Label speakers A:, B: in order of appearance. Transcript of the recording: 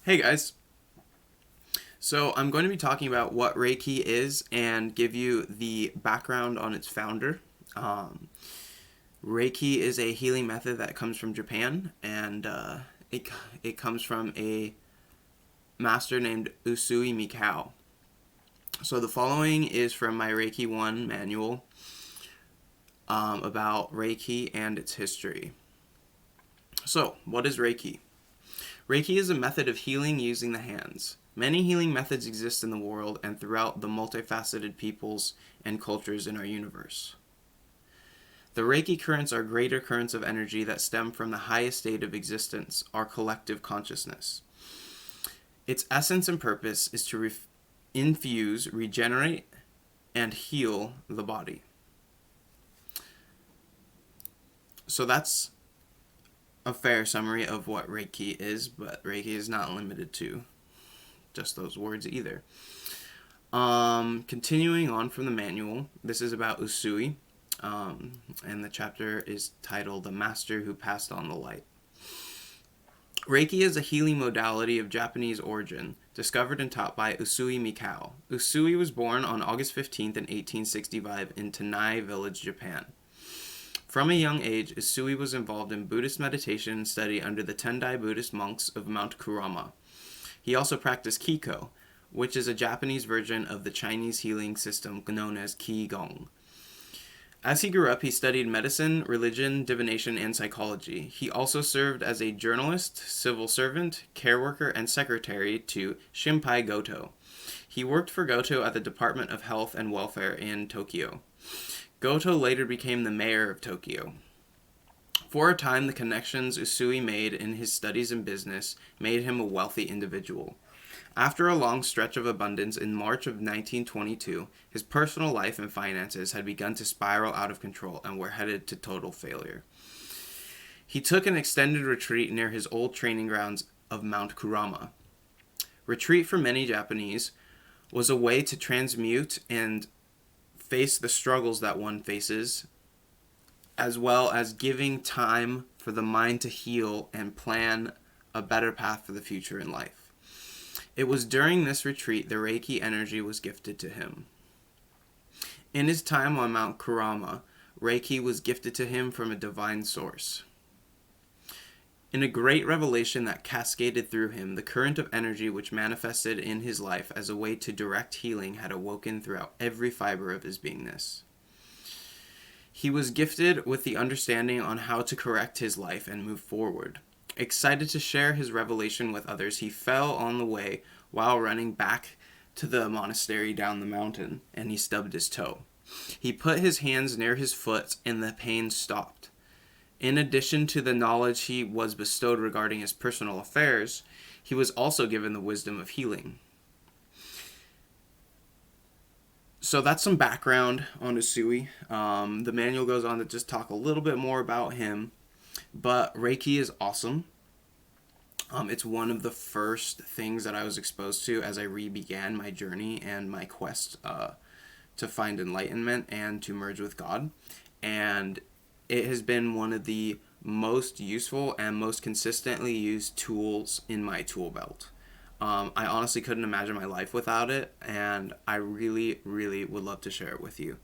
A: Hey guys. So I'm going to be talking about what Reiki is and give you the background on its founder. Um, Reiki is a healing method that comes from Japan, and it, it comes from a master named Usui Mikao. So the following is from my Reiki 1 manual about Reiki and its history. So, what is Reiki? Reiki is a method of healing using the hands. Many healing methods exist in the world and throughout the multifaceted peoples and cultures in our universe. The Reiki currents are greater currents of energy that stem from the highest state of existence, our collective consciousness. Its essence and purpose is to infuse, regenerate, and heal the body. So that's a fair summary of what Reiki is, but Reiki is not limited to just those words either. Continuing on from the manual, this is about Usui, and the chapter is titled The Master Who Passed on the Light. Reiki is a healing modality of Japanese origin, discovered and taught by Usui Mikao. Usui was born on August 15th in 1865 in Tanai Village, Japan. From a young age, Usui was involved in Buddhist meditation and study under the Tendai Buddhist monks of Mount Kurama. He also practiced Kiko, which is a Japanese version of the Chinese healing system known as Qigong. As he grew up, he studied medicine, religion, divination, and psychology. He also served as a journalist, civil servant, care worker, and secretary to Shinpai Goto. He worked for Goto at the Department of Health and Welfare in Tokyo. Goto later became the mayor of Tokyo. For a time, the connections Usui made in his studies and business made him a wealthy individual. After a long stretch of abundance in March of 1922, his personal life and finances had begun to spiral out of control and were headed to total failure. He took an extended retreat near his old training grounds of Mount Kurama. Retreat for many Japanese was a way to transmute and face the struggles that one faces, as well as giving time for the mind to heal and plan a better path for the future in life. It was during this retreat the Reiki energy was gifted to him. In his time on Mount Kurama, Reiki was gifted to him from a divine source. In a great revelation that cascaded through him, the current of energy which manifested in his life as a way to direct healing had awoken throughout every fiber of his beingness. He was gifted with the understanding on how to correct his life and move forward. Excited to share his revelation with others, he fell on the way while running back to the monastery down the mountain, and he stubbed his toe. He put his hands near his foot, and the pain stopped. In addition to the knowledge he was bestowed regarding his personal affairs, he was also given the wisdom of healing. So that's some background on Usui. The manual goes on to just talk a little bit more about him, but Reiki is awesome. It's one of the first things that I was exposed to as I began my journey and my quest to find enlightenment and to merge with God. And it has been one of the most useful and most consistently used tools in my tool belt. I honestly couldn't imagine my life without it, and I really, really would love to share it with you.